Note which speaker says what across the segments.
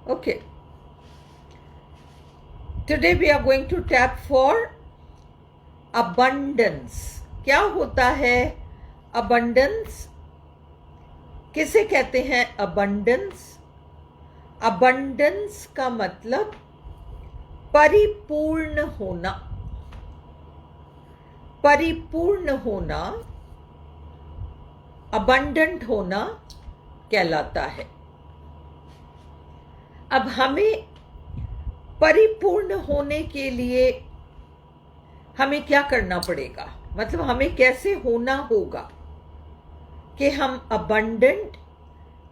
Speaker 1: Okay. Today we are going to tap for abundance. क्या होता है abundance? किसे कहते हैं abundance? abundance का मतलब परिपूर्ण होना. परिपूर्ण होना, abundant होना कहलाता है. अब हमें परिपूर्ण होने के लिए हमें क्या करना पड़ेगा, मतलब हमें कैसे होना होगा कि हम अबंडेंट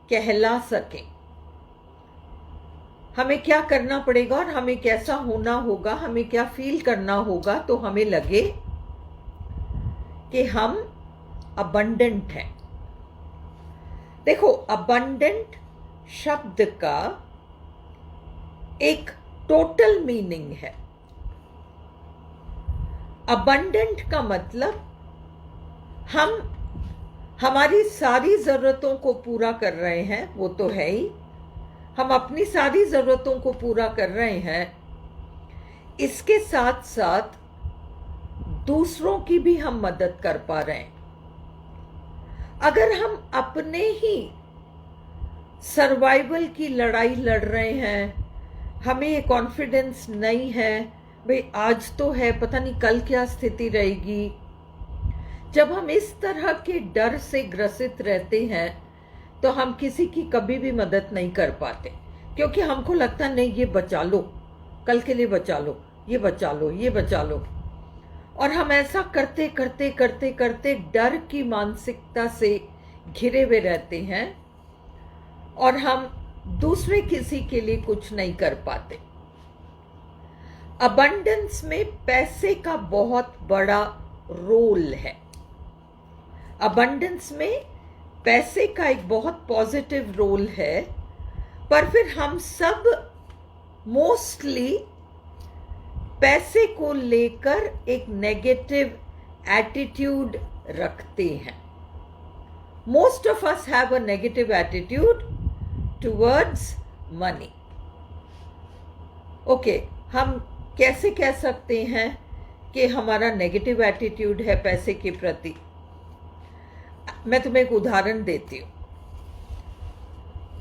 Speaker 1: कहला सकें. हमें क्या करना पड़ेगा और हमें कैसा होना होगा, हमें क्या फील करना होगा तो हमें लगे कि हम अबंडेंट हैं. देखो, अबंडेंट शब्द का एक टोटल मीनिंग है. अबंडेंट का मतलब हम हमारी सारी जरूरतों को पूरा कर रहे हैं, वो तो है ही. हम अपनी सारी जरूरतों को पूरा कर रहे हैं, इसके साथ साथ दूसरों की भी हम मदद कर पा रहे हैं. अगर हम अपने ही सर्वाइवल की लड़ाई लड़ रहे हैं, हमें ये कॉन्फिडेंस नहीं है, भाई आज तो है, पता नहीं कल क्या स्थिति रहेगी. जब हम इस तरह के डर से ग्रसित रहते हैं तो हम किसी की कभी भी मदद नहीं कर पाते, क्योंकि हमको लगता नहीं ये बचा लो, कल के लिए बचा लो, ये बचा लो, ये बचा लो. और हम ऐसा करते करते करते करते डर की मानसिकता से घिरे हुए रहते हैं और हम दूसरे किसी के लिए कुछ नहीं कर पाते. अबंडेंस में पैसे का बहुत बड़ा रोल है. अबंडेंस में पैसे का एक बहुत पॉजिटिव रोल है, पर फिर हम सब मोस्टली पैसे को लेकर एक नेगेटिव एटीट्यूड रखते हैं. Most of us have a negative attitude towards money. Okay, हम कैसे कह सकते हैं कि हमारा नेगेटिव एटीट्यूड है पैसे के प्रति? मैं तुम्हें एक उदाहरण देती हूँ.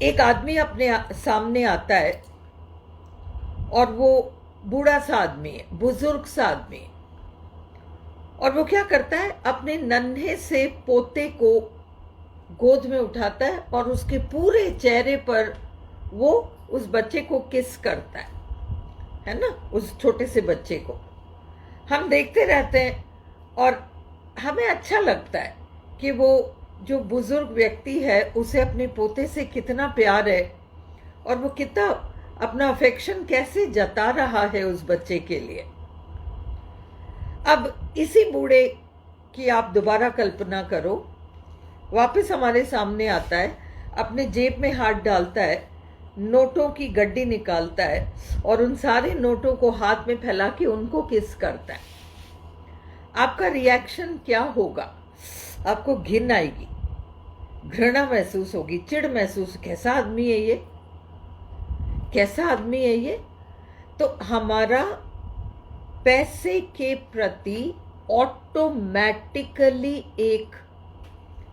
Speaker 1: एक आदमी अपने सामने आता है और वो बूढ़ा सा आदमी है, बुजुर्ग सा आदमी है, और वो क्या करता है, अपने नन्हे से पोते को गोद में उठाता है और उसके पूरे चेहरे पर वो उस बच्चे को किस करता है ना, उस छोटे से बच्चे को. हम देखते रहते हैं और हमें अच्छा लगता है कि वो जो बुजुर्ग व्यक्ति है उसे अपने पोते से कितना प्यार है और वो कितना अपना अफेक्शन कैसे जता रहा है उस बच्चे के लिए. अब इसी बूढ़े की आप दोबारा कल्पना करो, वापस हमारे सामने आता है, अपने जेब में हाथ डालता है, नोटों की गड्डी निकालता है और उन सारे नोटों को हाथ में फैला के उनको किस करता है. आपका रिएक्शन क्या होगा? आपको घिन आएगी, घृणा महसूस होगी, चिढ़ महसूस. कैसा आदमी है ये, कैसा आदमी है ये? तो हमारा पैसे के प्रति ऑटोमेटिकली एक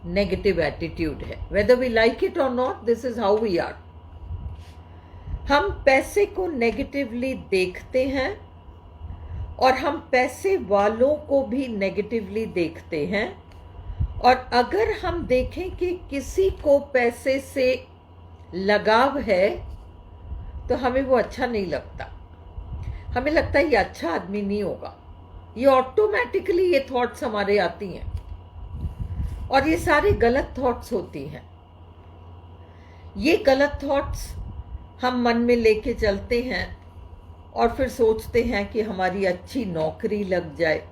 Speaker 1: नेगेटिव एटीट्यूड है. वेदर वी लाइक इट और not, this is how we are. हम पैसे को नेगेटिवली देखते हैं और हम पैसे वालों को भी नेगेटिवली देखते हैं. और अगर हम देखें कि किसी को पैसे से लगाव है तो हमें वो अच्छा नहीं लगता. हमें लगता है ये अच्छा आदमी नहीं होगा. ये ऑटोमेटिकली ये थॉट्स हमारे आती हैं और ये सारे गलत थॉट्स होती हैं. ये गलत थॉट्स हम मन में लेके चलते हैं और फिर सोचते हैं कि हमारी अच्छी नौकरी लग जाए,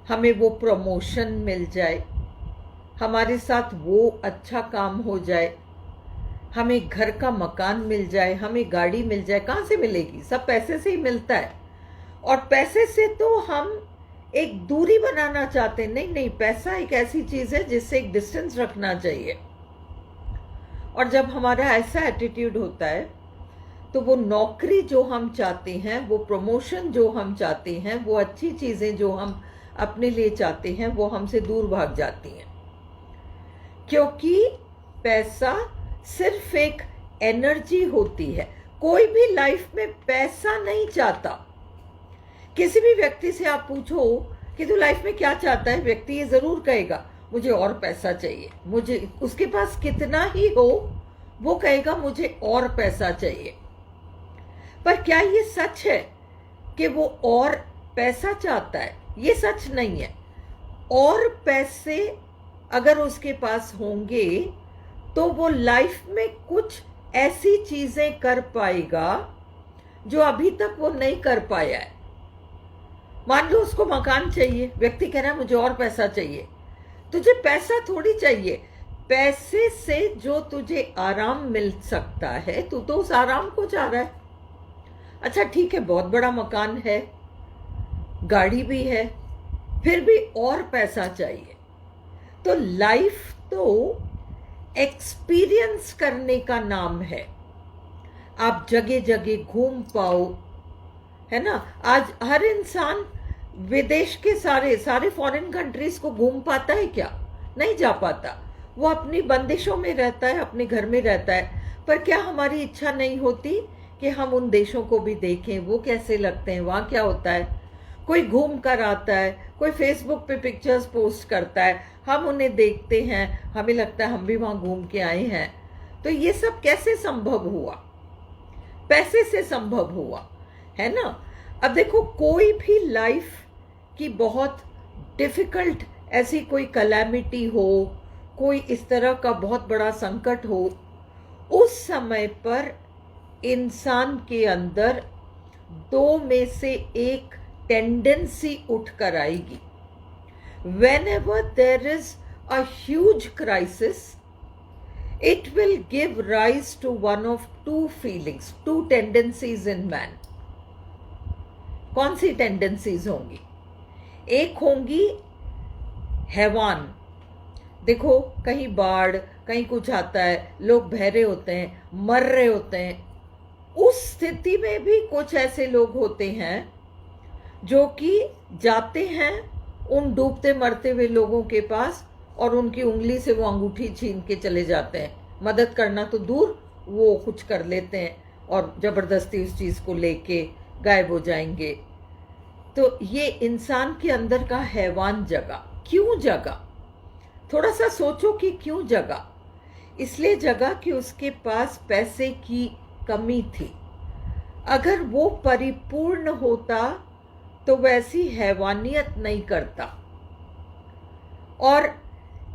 Speaker 1: हमें वो प्रमोशन मिल जाए, हमारे साथ वो अच्छा काम हो जाए, हमें घर का मकान मिल जाए, हमें गाड़ी मिल जाए. कहाँ से मिलेगी? सब पैसे से ही मिलता है. और पैसे से तो हम एक दूरी बनाना चाहते हैं. नहीं नहीं, पैसा एक ऐसी चीज है जिससे एक डिस्टेंस रखना चाहिए. और जब हमारा ऐसा एटीट्यूड होता है तो वो नौकरी जो हम चाहते हैं, वो प्रमोशन जो हम चाहते हैं, वो अच्छी चीजें जो हम अपने लिए चाहते हैं, वो हमसे दूर भाग जाती हैं। क्योंकि पैसा सिर्फ एक एनर्जी होती है। कोई भी लाइफ में पैसा नहीं चाहता। किसी भी व्यक्ति से आप पूछो कि तू लाइफ में क्या चाहता है, व्यक्ति ये जरूर कहेगा मुझे और पैसा चाहिए। मुझे, उसके पास कितना ही हो, वो कहेगा मुझे और पैसा चाहिए। पर क्या ये सच है कि वो और पैसा चाहता है? ये सच नहीं है। और पैसे अगर उसके पास होंगे तो वो लाइफ में कुछ ऐसी चीजें कर पाएगा जो अभी तक वो नहीं कर पाया है। मान लो उसको मकान चाहिए, व्यक्ति कह रहा है मुझे और पैसा चाहिए। तुझे पैसा थोड़ी चाहिए, पैसे से जो तुझे आराम मिल सकता है, तू तो उस आराम को चाह रहा है। अच्छा ठीक है, बहुत बड़ा मकान है, गाड़ी भी है, फिर भी और पैसा चाहिए। तो लाइफ तो एक्सपीरियंस करने का नाम है। आप जगह जगह घूम पाओ, है ना। आज हर इंसान विदेश के सारे फॉरेन कंट्रीज को घूम पाता है क्या? नहीं जा पाता। वो अपनी बंदिशों में रहता है, अपने घर में रहता है। पर क्या हमारी इच्छा नहीं होती कि हम उन देशों को भी देखें, वो कैसे लगते हैं, वहाँ क्या होता है। कोई घूम कर आता है, कोई फेसबुक पे पिक्चर्स पोस्ट करता है, हम उन्हें देखते हैं, हमें लगता है हम भी वहाँ घूम के आए हैं। तो ये सब कैसे संभव हुआ? पैसे से संभव हुआ, है ना। अब देखो, कोई भी लाइफ की बहुत डिफिकल्ट ऐसी कोई कैलामिटी हो, कोई इस तरह का बहुत बड़ा संकट हो, उस समय पर इंसान के अंदर दो में से एक टेंडेंसी उठकर आएगी। Whenever there is a huge crisis, it will give rise to one of two feelings, two tendencies in man. कौन सी टेंडेंसीज होंगी? एक होंगी हैवान। देखो, कहीं बाढ़, कहीं कुछ आता है, लोग बहरे होते हैं, मर रहे होते हैं। उस स्थिति में भी कुछ ऐसे लोग होते हैं जो कि जाते हैं उन डूबते मरते हुए लोगों के पास और उनकी उंगली से वो अंगूठी छीन के चले जाते हैं। मदद करना तो दूर, वो कुछ कर लेते हैं और जबरदस्ती उस चीज को लेके गायब हो जाएंगे। तो ये इंसान के अंदर का हैवान जगा। क्यों जगा? थोड़ा सा सोचो कि क्यों जगा। इसलिए जगा कि उसके पास पैसे की कमी थी। अगर वो परिपूर्ण होता तो वैसी हैवानियत नहीं करता। और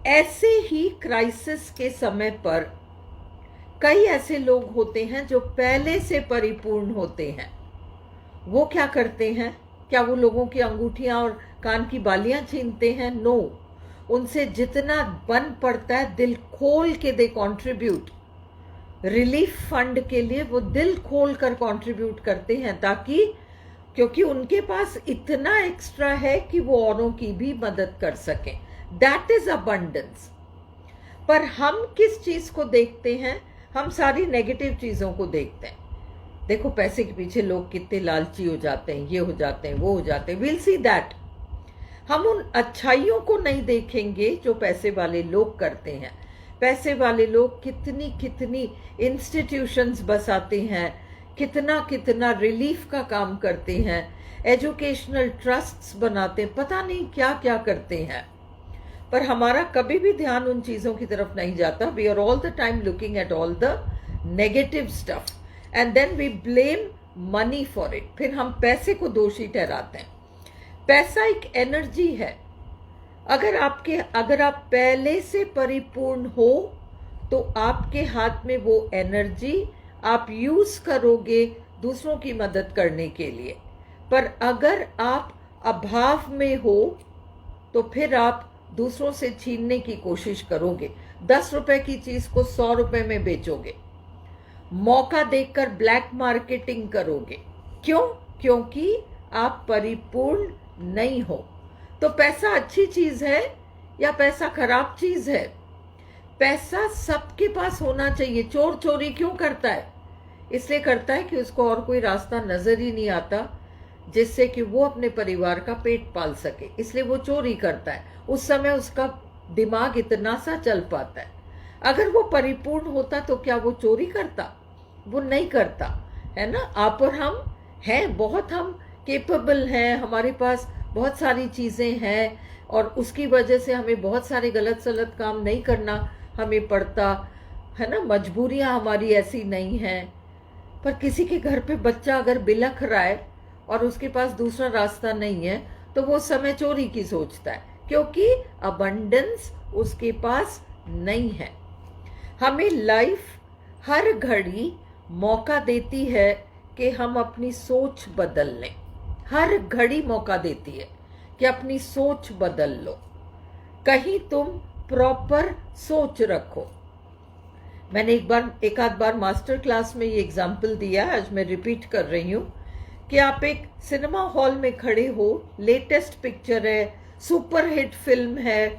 Speaker 1: ऐसे ही क्राइसिस के समय पर कई ऐसे लोग होते हैं जो पहले से परिपूर्ण होते हैं। वो क्या करते हैं? क्या वो लोगों की अंगूठियां और कान की बालियां छीनते हैं? नो। उनसे जितना बन पड़ता है दिल खोल के दे कंट्रीब्यूट। रिलीफ फंड के लिए वो दिल खोल कर कंट्रीब्यूट करते हैं, ताकि, क्योंकि उनके पास इतना एक्स्ट्रा है कि वो औरों की भी मदद कर सकें। That is abundance. पर हम किस चीज को देखते हैं? हम सारी नेगेटिव चीजों को देखते हैं। देखो, पैसे के पीछे लोग कितने लालची हो जाते हैं, ये हो जाते हैं, वो हो जाते हैं। Will see that. हम उन अच्छाइयों को नहीं देखेंगे जो पैसे वाले लोग करते हैं। पैसे वाले लोग कितनी कितनी इंस्टीट्यूशंस बसाते हैं, कितना कितना रिलीफ का काम करते हैं, एजुकेशनल ट्रस्ट्स बनाते हैं, पता नहीं क्या क्या करते हैं। पर हमारा कभी भी ध्यान उन चीजों की तरफ नहीं जाता। We are all the time looking at all the negative stuff and then we blame money for it. फिर हम पैसे को दोषी ठहराते हैं। पैसा एक एनर्जी है। अगर आप पहले से परिपूर्ण हो तो आपके हाथ में वो एनर्जी आप यूज करोगे दूसरों की मदद करने के लिए। पर अगर आप अभाव में हो तो फिर आप दूसरों से छीनने की कोशिश करोगे। 10 रुपए की चीज को 100 रुपए में बेचोगे। मौका देखकर ब्लैक मार्केटिंग करोगे। क्यों? क्योंकि आप परिपूर्ण नहीं हो। तो पैसा अच्छी चीज है या पैसा खराब चीज है? पैसा सबके पास होना चाहिए। चोर चोरी क्यों करता है? इसलिए करता है कि उसको और कोई रास्ता नजर ही नहीं आता जिससे कि वो अपने परिवार का पेट पाल सके, इसलिए वो चोरी करता है। उस समय उसका दिमाग इतना सा चल पाता है। अगर वो परिपूर्ण होता तो क्या वो चोरी करता? वो नहीं करता, है ना। आप और हम हैं, बहुत हम केपेबल हैं, हमारे पास बहुत सारी चीज़ें हैं और उसकी वजह से हमें बहुत सारे गलत सलत काम नहीं करना हमें पड़ता, है ना। मजबूरियां हमारी ऐसी नहीं हैं। पर किसी के घर पे बच्चा अगर बिलख रहा है और उसके पास दूसरा रास्ता नहीं है तो वो समय चोरी की सोचता है, क्योंकि अबंडेंस उसके पास नहीं है। हमें लाइफ हर घड़ी मौका देती है कि हम अपनी सोच बदल लें। हर घड़ी मौका देती है कि अपनी सोच बदल लो। कहीं तुम प्रॉपर सोच रखो। मैंने एक आध बार मास्टर क्लास में ये एग्जाम्पल दिया, आज मैं रिपीट कर रही हूँ कि आप एक सिनेमा हॉल में खड़े हो, लेटेस्ट पिक्चर है, सुपर हिट फिल्म है,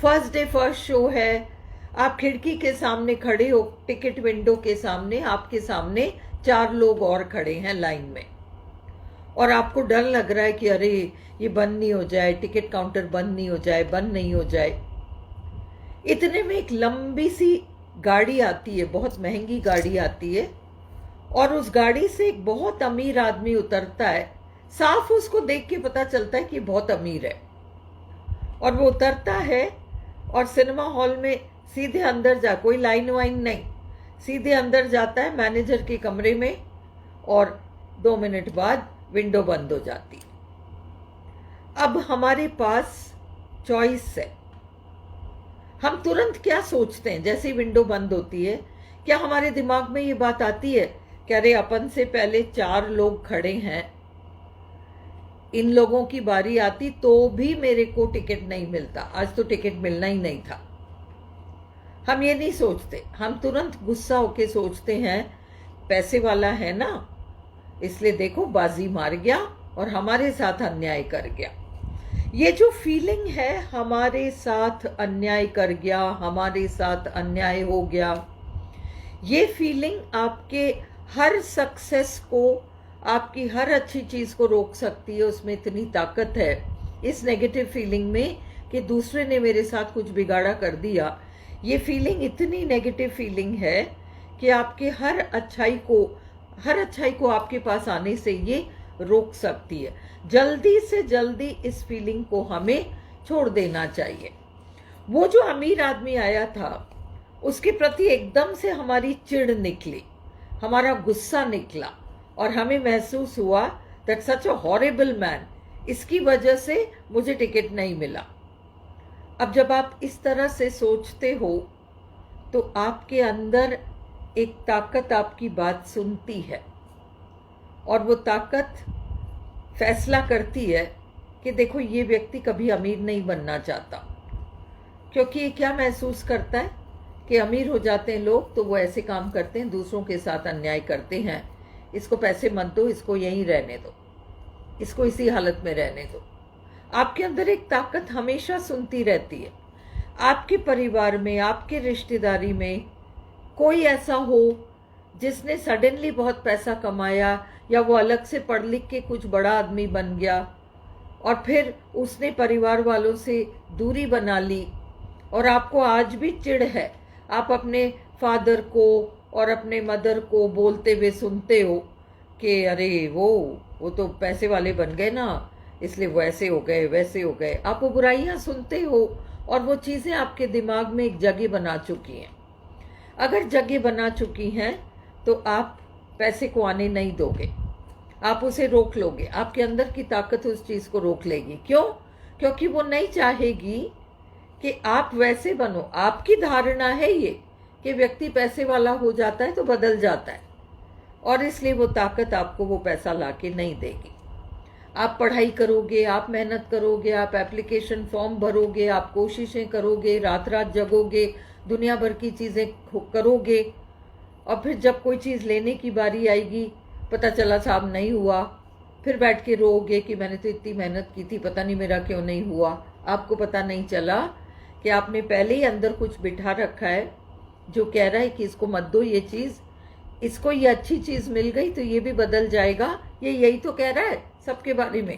Speaker 1: फर्स्ट डे फर्स्ट शो है, आप खिड़की के सामने खड़े हो, टिकट विंडो के सामने, आपके सामने 4 लोग और खड़े हैं लाइन में, और आपको डर लग रहा है कि अरे ये बंद नहीं हो जाए, टिकट काउंटर बंद नहीं हो जाए, बंद नहीं हो जाए। इतने में एक लंबी सी गाड़ी आती है, बहुत महंगी गाड़ी आती है, और उस गाड़ी से एक बहुत अमीर आदमी उतरता है। साफ उसको देख के पता चलता है कि बहुत अमीर है, और वो उतरता है और सिनेमा हॉल में सीधे अंदर जा, कोई लाइन वाइन नहीं, सीधे अंदर जाता है मैनेजर के कमरे में, और 2 मिनट बाद विंडो बंद हो जाती। अब हमारे पास चॉइस है। हम तुरंत क्या सोचते हैं जैसे ही विंडो बंद होती है? क्या हमारे दिमाग में ये बात आती है कि अरे अपन से पहले 4 लोग खड़े हैं, इन लोगों की बारी आती तो भी मेरे को टिकट नहीं मिलता, आज तो टिकट मिलना ही नहीं था। हम ये नहीं सोचते, हम तुरंत गुस्सा होके सोचते हैं पैसे वाला है ना, इसलिए देखो बाजी मार गया और हमारे साथ अन्याय कर गया। ये जो फीलिंग है, हमारे साथ अन्याय कर गया, हमारे साथ अन्याय हो गया, ये फीलिंग आपके हर सक्सेस को, आपकी हर अच्छी चीज को रोक सकती है। उसमें इतनी ताकत है इस नेगेटिव फीलिंग में कि दूसरे ने मेरे साथ कुछ बिगाड़ा कर दिया। ये फीलिंग इतनी नेगेटिव फीलिंग है कि आपके हर अच्छाई को आपके पास आने से ये रोक सकती है। जल्दी से जल्दी इस फीलिंग को हमें छोड़ देना चाहिए। वो जो अमीर आदमी आया था, उसके प्रति एकदम से हमारी चिढ़ निकली, हमारा गुस्सा निकला, और हमें महसूस हुआ that such a horrible man, इसकी वजह से मुझे टिकट नहीं मिला। अब जब आप इस तरह से सोचते हो तो आपके अंदर एक ताकत आपकी बात सुनती है, और वो ताकत फैसला करती है कि देखो ये व्यक्ति कभी अमीर नहीं बनना चाहता, क्योंकि ये क्या महसूस करता है कि अमीर हो जाते हैं लोग तो वो ऐसे काम करते हैं, दूसरों के साथ अन्याय करते हैं, इसको पैसे मत दो, इसको यहीं रहने दो, इसको इसी हालत में रहने दो। आपके अंदर एक ताकत हमेशा सुनती रहती है। आपके परिवार में, आपके रिश्तेदारी में कोई ऐसा हो जिसने सडनली बहुत पैसा कमाया, या वो अलग से पढ़ लिख के कुछ बड़ा आदमी बन गया, और फिर उसने परिवार वालों से दूरी बना ली, और आपको आज भी चिढ़ है, आप अपने फादर को और अपने मदर को बोलते हुए सुनते हो कि अरे वो तो पैसे वाले बन गए ना, इसलिए वो ऐसे हो गए, वैसे हो गए। आप वो बुराइयां सुनते हो, और वो चीज़ें आपके दिमाग में एक जगह बना चुकी हैं। अगर जगह बना चुकी हैं तो आप पैसे को आने नहीं दोगे, आप उसे रोक लोगे। आपके अंदर की ताकत उस चीज़ को रोक लेगी। क्यों? क्योंकि वो नहीं चाहेगी कि आप वैसे बनो। आपकी धारणा है ये कि व्यक्ति पैसे वाला हो जाता है तो बदल जाता है, और इसलिए वो ताकत आपको वो पैसा लाके नहीं देगी। आप पढ़ाई करोगे, आप मेहनत करोगे, आप एप्लीकेशन फॉर्म भरोगे, आप कोशिशें करोगे, रात रात जगोगे, दुनिया भर की चीज़ें करोगे, और फिर जब कोई चीज़ लेने की बारी आएगी, पता चला साहब नहीं हुआ, फिर बैठ के रोओगे कि मैंने तो इतनी मेहनत की थी, पता नहीं मेरा क्यों नहीं हुआ। आपको पता नहीं चला कि आपने पहले ही अंदर कुछ बिठा रखा है जो कह रहा है कि इसको मत दो ये चीज़, इसको ये अच्छी चीज मिल गई तो ये भी बदल जाएगा, ये यही तो कह रहा है सबके बारे में।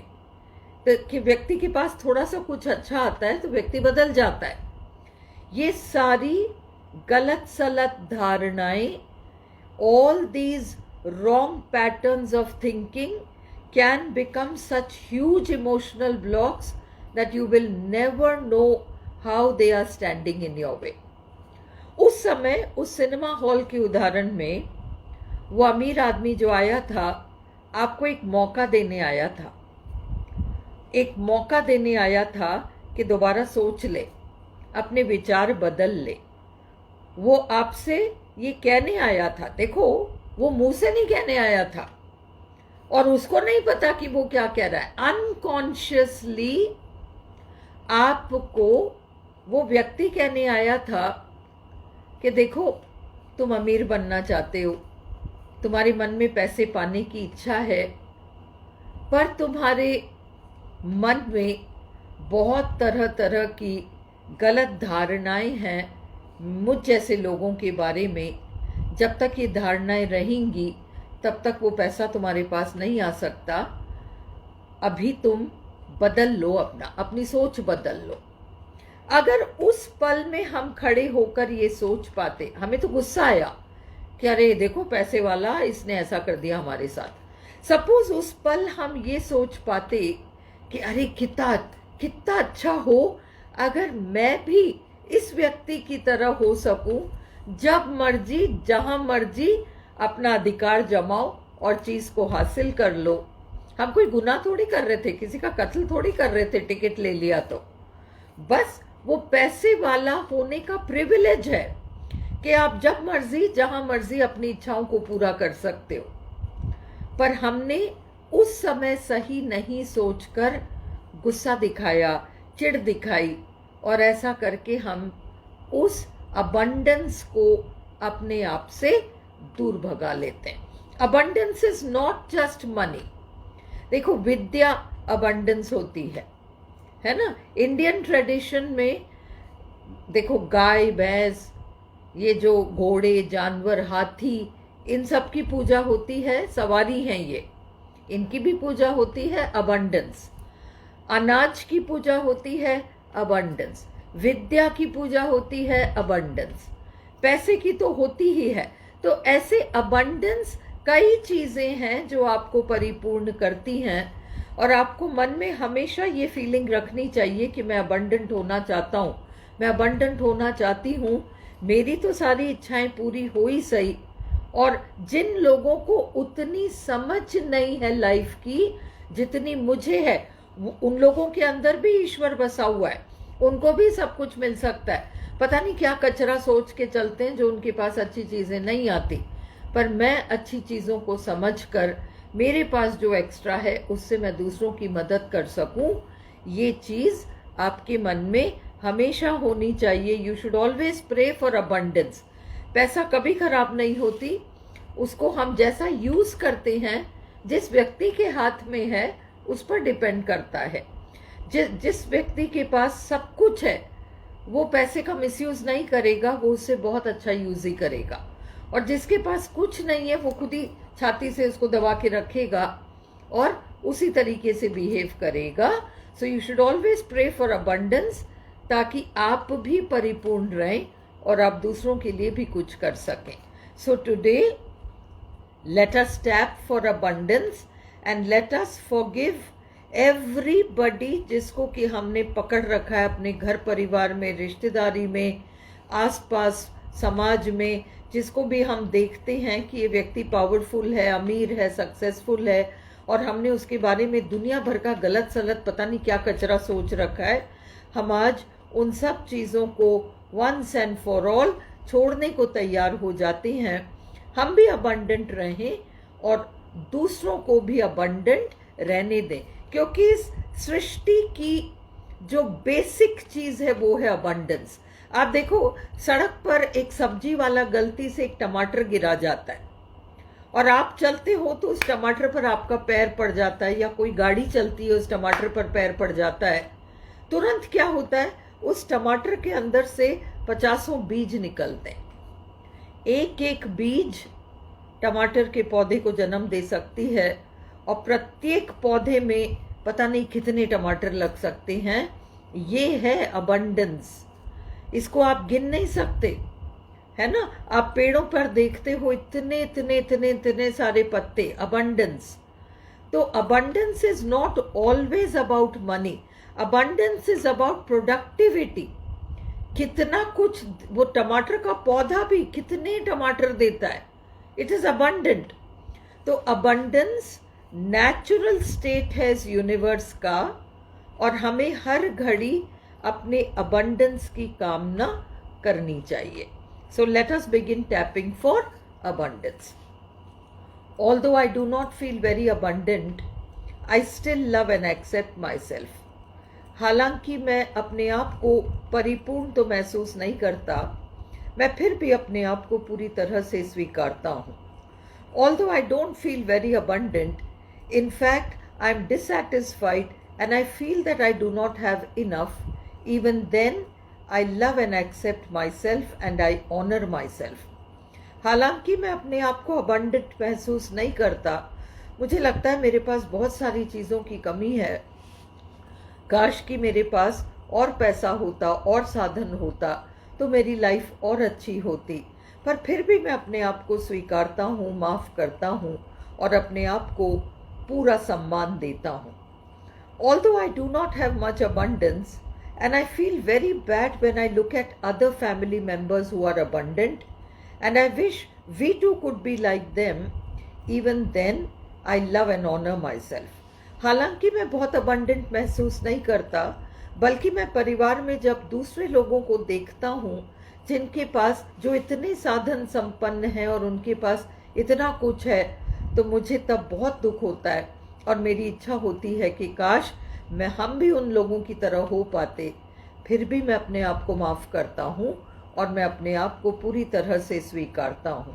Speaker 1: तो कि व्यक्ति के पास थोड़ा सा कुछ अच्छा आता है तो व्यक्ति बदल जाता है। ये सारी गलत सलत धारणाएं, all these wrong patterns of thinking can become such huge emotional blocks that you will never know how they are standing in your way. उस समय उस सिनेमा हॉल के उदाहरण में वो अमीर आदमी जो आया था, आपको एक मौका देने आया था, एक मौका देने आया था कि दोबारा सोच ले, अपने विचार बदल ले। वो आपसे ये कहने आया था, देखो वो मुंह से नहीं कहने आया था और उसको नहीं पता कि वो क्या कह रहा है। अनकॉन्शियसली आपको वो व्यक्ति कहने आया था कि देखो तुम अमीर बनना चाहते हो, तुम्हारे मन में पैसे पाने की इच्छा है, पर तुम्हारे मन में बहुत तरह तरह की गलत धारणाएं हैं मुझ जैसे लोगों के बारे में। जब तक ये धारणाएं रहेंगी तब तक वो पैसा तुम्हारे पास नहीं आ सकता। अभी तुम बदल लो, अपनी सोच बदल लो। अगर उस पल में हम खड़े होकर ये सोच पाते, हमें तो गुस्सा आया कि अरे देखो पैसे वाला, इसने ऐसा कर दिया हमारे साथ। सपोज उस पल हम ये सोच पाते कि अरे कितना अच्छा हो अगर मैं भी इस व्यक्ति की तरह हो सकूं, जब मर्जी जहां मर्जी अपना अधिकार जमाओ और चीज को हासिल कर लो। हम कोई गुनाह थोड़ी कर रहे थे, किसी का कत्ल थोड़ी कर रहे थे, टिकट ले लिया तो। बस वो पैसे वाला होने का प्रिविलेज है कि आप जब मर्जी जहां मर्जी अपनी इच्छाओं को पूरा कर सकते हो। पर हमने उस समय सही नहीं सोचकर गुस्सा दिखाया, चिढ़ दिखाई, और ऐसा करके हम उस अबंडेंस को अपने आप से दूर भगा लेते हैं। Abundance is not just money. देखो विद्या अबंडेंस होती है ना। इंडियन ट्रेडिशन में देखो गाय भैंस, ये जो घोड़े जानवर हाथी, इन सब की पूजा होती है, सवारी हैं ये, इनकी भी पूजा होती है अबंडेंस। अनाज की पूजा होती है अबंडेंस। विद्या की पूजा होती है अबंडेंस। पैसे की तो होती ही है। तो ऐसे अबंडेंस कई चीजें हैं जो आपको परिपूर्ण करती हैं, और आपको मन में हमेशा ये फीलिंग रखनी चाहिए कि मैं अबंडेंट होना चाहता हूँ, मैं अबंडेंट होना चाहती हूँ। मेरी तो सारी इच्छाएं पूरी हो ही सही। और जिन लोगों को उतनी समझ नहीं है लाइफ की जितनी मुझे है, उन लोगों के अंदर भी ईश्वर बसा हुआ है, उनको भी सब कुछ मिल सकता है। पता नहीं क्या कचरा सोच के चलते हैं जो उनके पास अच्छी चीजें नहीं आती। पर मैं अच्छी चीजों को समझकर मेरे पास जो एक्स्ट्रा है उससे मैं दूसरों की मदद कर सकूं, ये चीज आपके मन में हमेशा होनी चाहिए। You should always pray for abundance. पैसा कभी खराब नहीं होती, उसको हम जैसा यूज करते हैं, जिस व्यक्ति के हाथ में है उस पर डिपेंड करता है। जिस व्यक्ति के पास सब कुछ है वो पैसे का मिसयूज नहीं करेगा, वो उससे बहुत अच्छा यूज ही करेगा। और जिसके पास कुछ नहीं है वो खुद ही छाती से उसको दबा के रखेगा और उसी तरीके से बिहेव करेगा। So you should always pray for abundance, ताकि आप भी परिपूर्ण रहें और आप दूसरों के लिए भी कुछ कर सकें। So today let us tap for abundance and let us forgive everybody जिसको कि हमने पकड़ रखा है अपने घर परिवार में, रिश्तेदारी में, आसपास समाज में, जिसको भी हम देखते हैं कि ये व्यक्ति पावरफुल है, अमीर है, सक्सेसफुल है, और हमने उसके बारे में दुनिया भर का गलत सलत पता नहीं क्या कचरा सोच रखा है। हम आज उन सब चीज़ों को वंस एंड फॉर ऑल छोड़ने को तैयार हो जाते हैं। हम भी अबंडेंट रहें और दूसरों को भी अबंडेंट रहने दें, क्योंकि इस सृष्टि की जो बेसिक चीज है वो है अबंडेंस। आप देखो सड़क पर एक सब्जी वाला गलती से एक टमाटर गिरा जाता है और आप चलते हो तो उस टमाटर पर आपका पैर पड़ जाता है, या कोई गाड़ी चलती है उस टमाटर पर पैर पड़ जाता है। तुरंत क्या होता है, उस टमाटर के अंदर से 50 बीज निकलते हैं। एक एक बीज टमाटर के पौधे को जन्म दे सकती है, और प्रत्येक पौधे में पता नहीं कितने टमाटर लग सकते हैं। ये है अबंडेंस, इसको आप गिन नहीं सकते, है ना। आप पेड़ों पर देखते हो इतने इतने इतने इतने सारे पत्ते, अबंडेंस। तो abundance is not always about money, abundance is about productivity. कितना कुछ, वो टमाटर का पौधा भी कितने टमाटर देता है, इट इज अबंडेंट। तो अबंडेंस नेचुरल स्टेट है इस यूनिवर्स का, और हमें हर घड़ी अपने अबंडेंस की कामना करनी चाहिए। So let us begin tapping for abundance. Although I do not feel very abundant, I still love and accept myself. हालांकि मैं अपने आप को परिपूर्ण तो महसूस नहीं करता, मैं फिर भी अपने आप को पूरी तरह से स्वीकारता हूँ। Although I don't feel very abundant, in fact, I am dissatisfied and I feel that I do not have enough. Even then, I love and accept myself and I honor myself. हालांकि मैं अपने आप को abundant महसूस नहीं करता, मुझे लगता है मेरे पास बहुत सारी चीज़ों की कमी है, काश कि मेरे पास और पैसा होता और साधन होता तो मेरी लाइफ और अच्छी होती, पर फिर भी मैं अपने आप को स्वीकारता हूँ, माफ़ करता हूँ और अपने आप को पूरा सम्मान देता हूँ। Although I do not have much abundance and I feel very bad when I look at other family members who are abundant, and I wish we too could be like them, even then I love and honor myself. हालांकि मैं बहुत abundant महसूस नहीं करता, बल्कि मैं परिवार में जब दूसरे लोगों को देखता हूँ जिनके पास जो इतने साधन संपन्न हैं और उनके पास इतना कुछ है, तो मुझे तब बहुत दुख होता है और मेरी इच्छा होती है कि काश हम भी उन लोगों की तरह हो पाते। फिर भी मैं अपने आप को माफ़ करता हूँ और मैं अपने आप को पूरी तरह से स्वीकारता हूँ।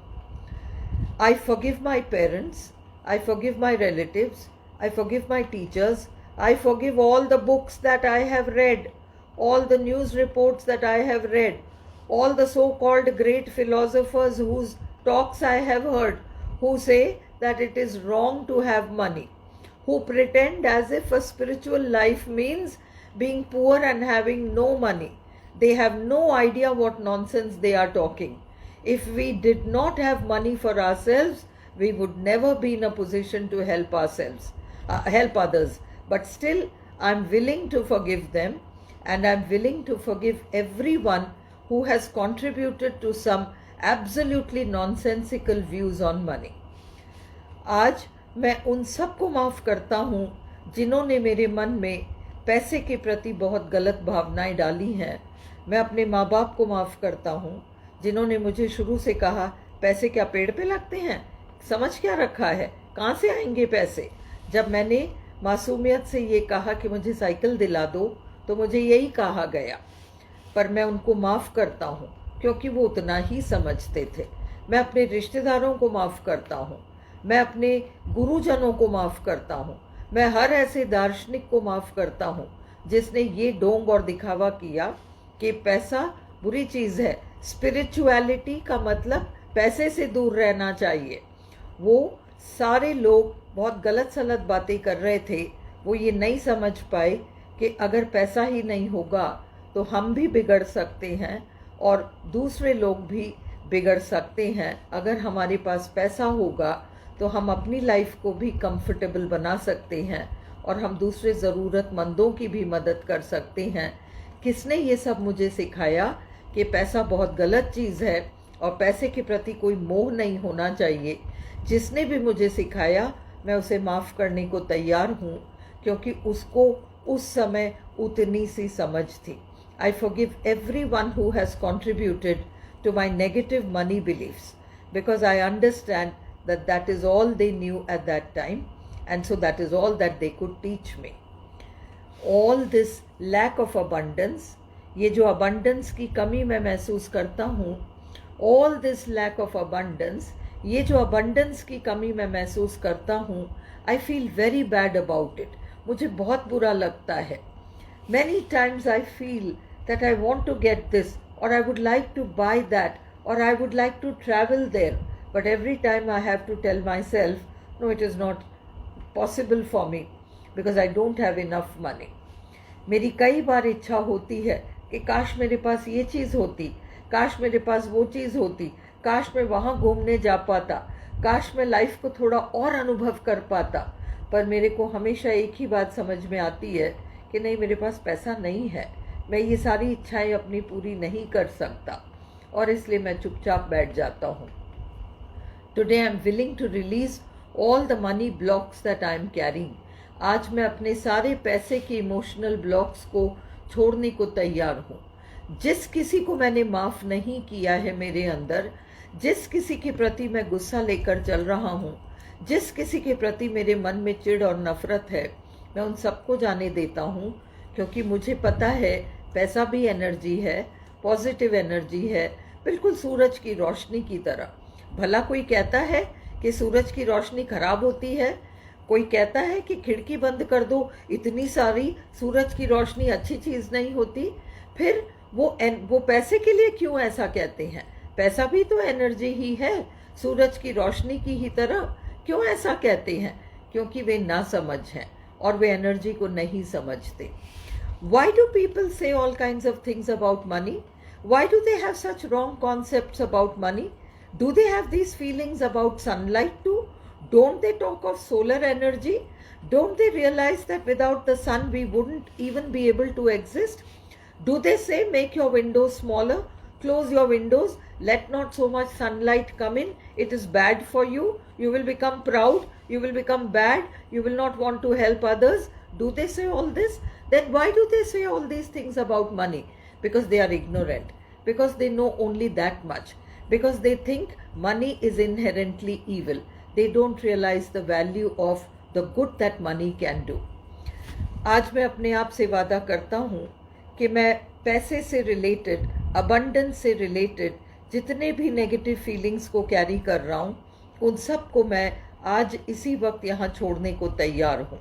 Speaker 1: I forgive my parents, I forgive my relatives, I forgive my teachers, I forgive all the books that I have read, all the news reports that I have read, all the so-called great philosophers whose talks I have heard, who say that it is wrong to have money, who pretend as if a spiritual life means being poor and having no money. They have no idea what nonsense they are talking. If we did not have money for ourselves, we would never be in a position to help others. But still, I'm willing to forgive them, and I'm willing to forgive everyone who has contributed to some absolutely nonsensical views on money. आज मैं उन सबको माफ़ करता हूँ जिन्होंने मेरे मन में पैसे के प्रति बहुत गलत भावनाएं डाली हैं। मैं अपने माँ बाप को माफ़ करता हूँ जिन्होंने मुझे शुरू से कहा पैसे क्या पेड़ पे लगते हैं, समझ क्या रखा है, कहाँ से आएंगे पैसे। जब मैंने मासूमियत से ये कहा कि मुझे साइकिल दिला दो तो मुझे यही कहा गया, पर मैं उनको माफ़ करता हूँ क्योंकि वो उतना ही समझते थे। मैं अपने रिश्तेदारों को माफ़ करता हूँ, मैं अपने गुरुजनों को माफ़ करता हूँ, मैं हर ऐसे दार्शनिक को माफ़ करता हूँ जिसने ये ढोंग और दिखावा किया कि पैसा बुरी चीज़ है, स्पिरिचुअलिटी का मतलब पैसे से दूर रहना चाहिए। वो सारे लोग बहुत गलत सलत बातें कर रहे थे, वो ये नहीं समझ पाए कि अगर पैसा ही नहीं होगा तो हम भी बिगड़ सकते हैं और दूसरे लोग भी बिगड़ सकते हैं। अगर हमारे पास पैसा होगा तो हम अपनी लाइफ को भी कंफर्टेबल बना सकते हैं और हम दूसरे ज़रूरतमंदों की भी मदद कर सकते हैं। किसने ये सब मुझे सिखाया कि पैसा बहुत गलत चीज़ है और पैसे के प्रति कोई मोह नहीं होना चाहिए। जिसने भी मुझे सिखाया मैं उसे माफ़ करने को तैयार हूँ क्योंकि उसको उस समय उतनी सी समझ थी। I forgive everyone who has contributed to my negative money beliefs because I understand that that is all they knew at that time, and so that is all that they could teach me. All this lack of abundance, ये जो abundance की कमी मैं महसूस करता हूँ, all this lack of abundance, ये जो abundance की कमी मैं महसूस करता हूँ, I feel very bad about it. मुझे बहुत बुरा लगता है। Many times I feel that I want to get this, or I would like to buy that, or I would like to travel there, but every time I have to tell myself, no, it is not possible for me because I don't have enough money. मेरी कई बार इच्छा होती है कि काश मेरे पास ये चीज़ होती, काश मेरे पास वो चीज़ होती, काश मैं वहाँ घूमने जा पाता, काश मैं लाइफ को थोड़ा और अनुभव कर पाता। पर मेरे को हमेशा एक ही बात समझ में आती है कि नहीं, मेरे पास पैसा नहीं है, मैं ये सारी इच्छाएं अपनी पूरी नहीं कर सकता, और इसलिए मैं चुपचाप बैठ जाता हूँ। Today I am willing to release all the money blocks that I am carrying. आज मैं अपने सारे पैसे के इमोशनल ब्लॉक्स को छोड़ने को तैयार हूँ। जिस किसी को मैंने माफ़ नहीं किया है मेरे अंदर, जिस किसी के प्रति मैं गुस्सा लेकर चल रहा हूँ, जिस किसी के प्रति मेरे मन में चिढ़ और नफरत है, मैं उन सबको जाने देता हूँ, क्योंकि मुझे पता है पैसा भी एनर्जी है, पॉजिटिव एनर्जी है, बिल्कुल सूरज की रोशनी की तरह। भला कोई कहता है कि सूरज की रोशनी खराब होती है? कोई कहता है कि खिड़की बंद कर दो, इतनी सारी सूरज की रोशनी अच्छी चीज़ नहीं होती? फिर वो पैसे के लिए क्यों ऐसा कहते हैं? पैसा भी तो एनर्जी ही है, सूरज की रोशनी की ही तरह। क्यों ऐसा कहते हैं? क्योंकि वे ना समझ हैं और वे एनर्जी को नहीं समझते। Why do people say all kinds of things about money? Why do they have such wrong concepts about money? Do they have these feelings about sunlight too? Don't they talk of solar energy? Don't they realize that without the sun we wouldn't even be able to exist? Do they say make your windows smaller, close your windows, let not so much sunlight come in, it is bad for you, you will become proud, you will become bad, you will not want to help others? Do they say all this? Then why do they say all these things about money? Because they are ignorant, because they know only that much, because they think money is inherently evil. They don't realize the value of the good that money can do. आज मैं अपने आप से वादा करता हूँ कि मैं पैसे से रिलेटेड, अबंडेंस से रिलेटेड जितने भी नेगेटिव फीलिंग्स को कैरी कर रहा हूँ, उन सब को मैं आज इसी वक्त यहाँ छोड़ने को तैयार हूँ।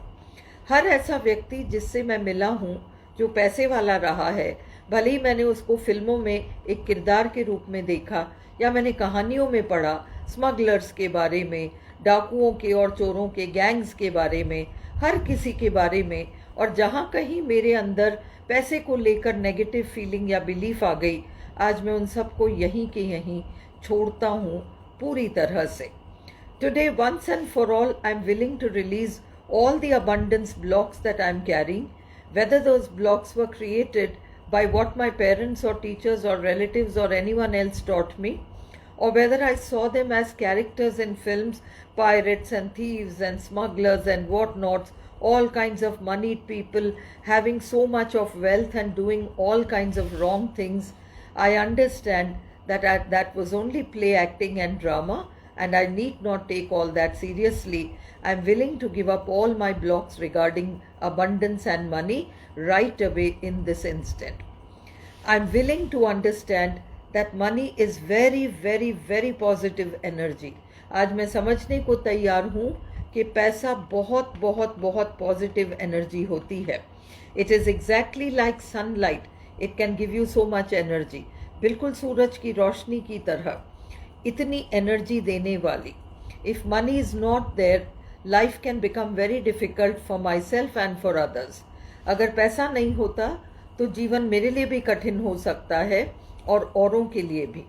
Speaker 1: हर ऐसा व्यक्ति जिससे मैं मिला हूँ जो पैसे वाला रहा है, भले ही मैंने उसको फिल्मों में एक किरदार के रूप में देखा या मैंने कहानियों में पढ़ा, स्मगलर्स के बारे में, डाकुओं के और चोरों के गैंग्स के बारे में, हर किसी के बारे में, और जहाँ कहीं मेरे अंदर पैसे को लेकर नेगेटिव फीलिंग या बिलीफ आ गई, आज मैं उन सबको यहीं के यहीं छोड़ता हूँ पूरी तरह से। Today, once and for all, I am willing to release all the abundance blocks that I am carrying, whether those blocks were created by what my parents or teachers or relatives or anyone else taught me, or whether I saw them as characters in films, pirates and thieves and smugglers and whatnots, all kinds of moneyed people having so much of wealth and doing all kinds of wrong things. I understand that that was only play acting and drama, and I need not take all that seriously. I am willing to give up all my blocks regarding abundance and money right away in this instant. I am willing to understand that money is very, very, very positive energy. आज मैं समझने को तैयार हूँ कि पैसा बहुत बहुत बहुत पॉजिटिव एनर्जी होती है. It is exactly like sunlight, it can give you so much energy. बिल्कुल सूरज की रोशनी की तरह इतनी एनर्जी देने वाली. If money is not there, life can become very difficult for myself and for others. अगर पैसा नहीं होता तो जीवन मेरे लिए भी कठिन हो सकता है और औरों के लिए भी.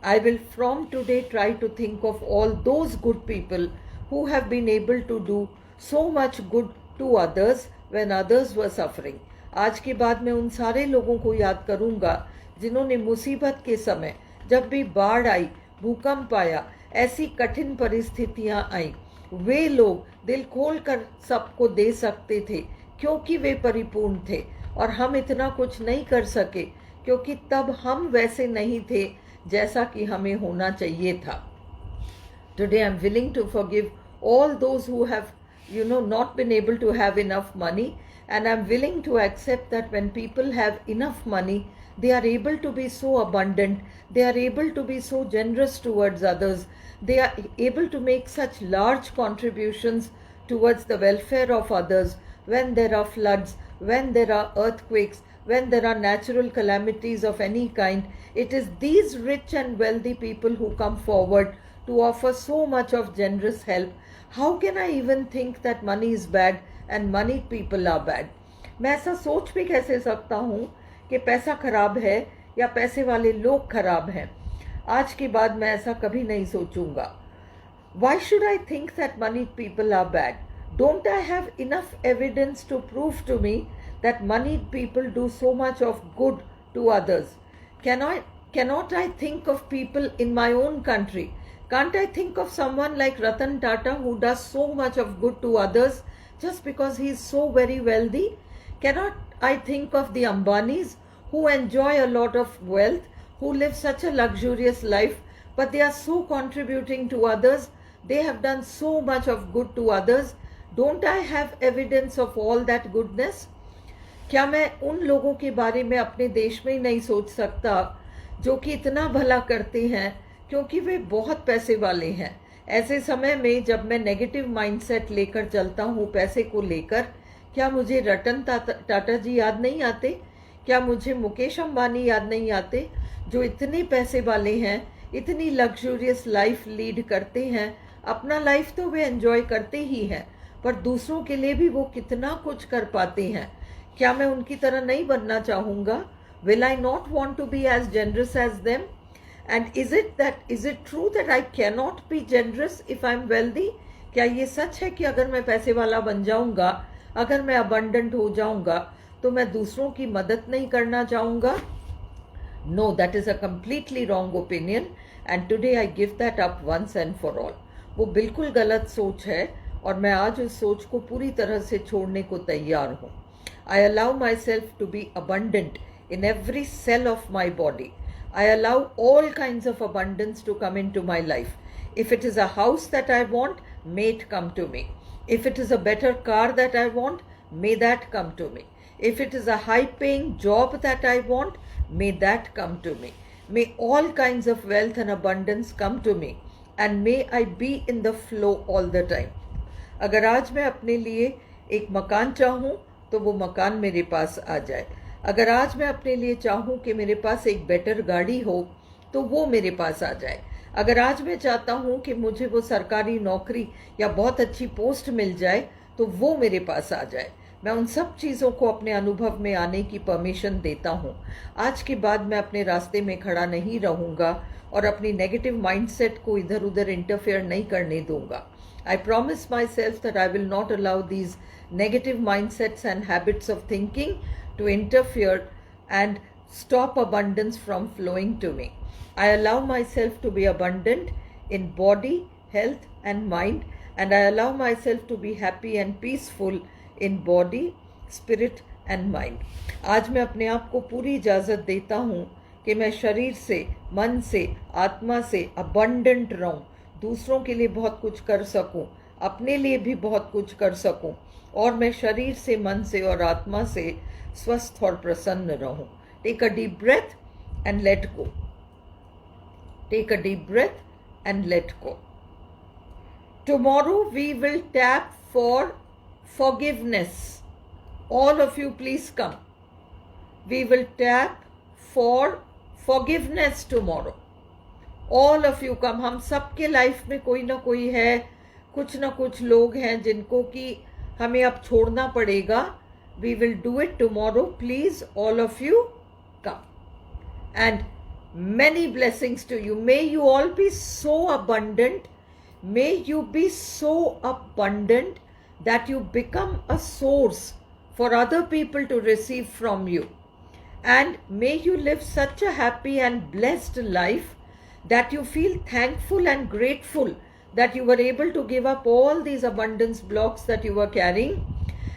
Speaker 1: I will from today try to think of all those good people who have been able to do so much good to others when others were suffering. आज के बाद मैं उन सारे लोगों को याद करूँगा जिन्होंने मुसीबत के समय, जब भी बाढ़ आई, भूकंप आया, ऐसी कठिन परिस्थितियाँ आई, वे लोग दिल खोल कर सबको दे सकते थे क्योंकि वे परिपूर्ण थे, और हम इतना कुछ नहीं कर सके क्योंकि तब हम वैसे नहीं थे जैसा कि हमें होना चाहिए था. Today I am willing to forgive all those who have, not been able to have enough money, and I am willing to accept that when people have enough money, they are able to be so abundant, they are able to be so generous towards others, they are able to make such large contributions towards the welfare of others when there are floods, when there are earthquakes, when there are natural calamities of any kind. It is these rich and wealthy people who come forward to offer so much of generous help, how can I even think that money is bad and moneyed people are bad? मैं ऐसा सोच भी कैसे सकता हूँ कि पैसा खराब है या पैसे वाले लोग खराब हैं? आज के बाद मैं ऐसा कभी नहीं सोचूंगा. Why should I think that moneyed people are bad? Don't I have enough evidence to prove to me that moneyed people do so much of good to others? Cannot I think of people in my own country? Can't I think of someone like Ratan Tata who does so much of good to others just because he is so very wealthy? Cannot I think of the Ambanis who enjoy a lot of wealth, who live such a luxurious life, but they are so contributing to others? They have done so much of good to others. Don't I have evidence of all that goodness? क्या मैं उन लोगों के बारे में अपने देश में ही नहीं सोच सकता जो कि इतना भला करते हैं क्योंकि वे बहुत पैसे वाले हैं? ऐसे समय में जब मैं नेगेटिव माइंडसेट लेकर चलता हूँ पैसे को लेकर, क्या मुझे रतन टाटा जी याद नहीं आते? क्या मुझे मुकेश अंबानी याद नहीं आते जो इतने पैसे वाले हैं, इतनी लग्जूरियस लाइफ लीड करते हैं? अपना लाइफ तो वे एंजॉय करते ही हैं, पर दूसरों के लिए भी वो कितना कुछ कर पाते हैं. क्या मैं उनकी तरह नहीं बनना चाहूँगा? Will I not want to be as generous as them? And is it true that I cannot be generous if I'm wealthy? क्या ये सच है कि अगर मैं पैसे वाला बन जाऊँगा, अगर मैं abundant हो जाऊँगा, तो मैं दूसरों की मदद नहीं करना चाहूँगा? No, that is a completely wrong opinion, and today I give that up once and for all. वो बिल्कुल गलत सोच है और मैं आज उस सोच को पूरी तरह से छोड़ने को तैयार हूँ. I allow myself to be abundant in every cell of my body. I allow all kinds of abundance to come into my life. If it is a house that I want, may it come to me. If it is a better car that I want, may that come to me. If it is a high-paying job that I want, may that come to me. May all kinds of wealth and abundance come to me. And may I be in the flow all the time. अगर आज मैं अपने लिए एक मकान चाहूँ तो वो मकान मेरे पास आ जाए. अगर आज मैं अपने लिए चाहूँ कि मेरे पास एक बेटर गाड़ी हो तो वो मेरे पास आ जाए. अगर आज मैं चाहता हूँ कि मुझे वो सरकारी नौकरी या बहुत अच्छी पोस्ट मिल जाए तो वो मेरे पास आ जाए. मैं उन सब चीज़ों को अपने अनुभव में आने की परमिशन देता हूँ. आज के बाद मैं अपने रास्ते में खड़ा नहीं रहूँगा और अपनी नेगेटिव माइंडसेट को इधर उधर इंटरफेयर नहीं करने दूंगा. I promise myself that I will not allow these negative mindsets and habits of thinking to interfere and stop abundance from flowing to me. I allow myself to be abundant in body, health and mind, and I allow myself to be happy and peaceful in body, spirit and mind. आज मैं अपने आप को पूरी इजाज़त देता हूँ कि मैं शरीर से, मन से, आत्मा से abundant रहूँ, दूसरों के लिए बहुत कुछ कर सकूं, अपने लिए भी बहुत कुछ कर सकूं और मैं शरीर से, मन से और आत्मा से स्वस्थ और प्रसन्न रहूं. Take a deep breath and let go. Take a deep breath and let go. Tomorrow we will tap for forgiveness. All of you please come. We will tap for forgiveness tomorrow. All of you come. हम सबके life में कोई ना कोई है, कुछ ना कुछ लोग हैं जिनको कि हमें अब छोड़ना पड़ेगा. We will do it tomorrow. Please, all of you come. And many blessings to you. May you all be so abundant. May you be so abundant that you become a source for other people to receive from you. And may you live such a happy and blessed life that you feel thankful and grateful that you were able to give up all these abundance blocks that you were carrying.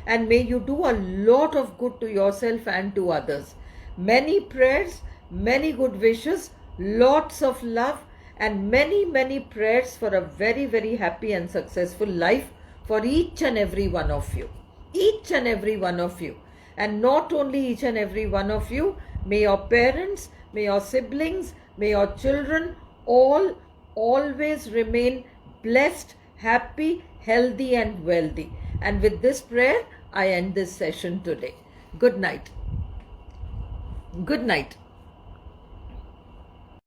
Speaker 1: And may you do a lot of good to yourself and to others. Many prayers, many good wishes, lots of love, and many, many prayers for a very, very happy and successful life for each and every one of you. Each and every one of you. And not only each and every one of you, may your parents, may your siblings, may your children all always remain blessed, happy, healthy and wealthy. And with this prayer, I end this session today. Good night. Good night.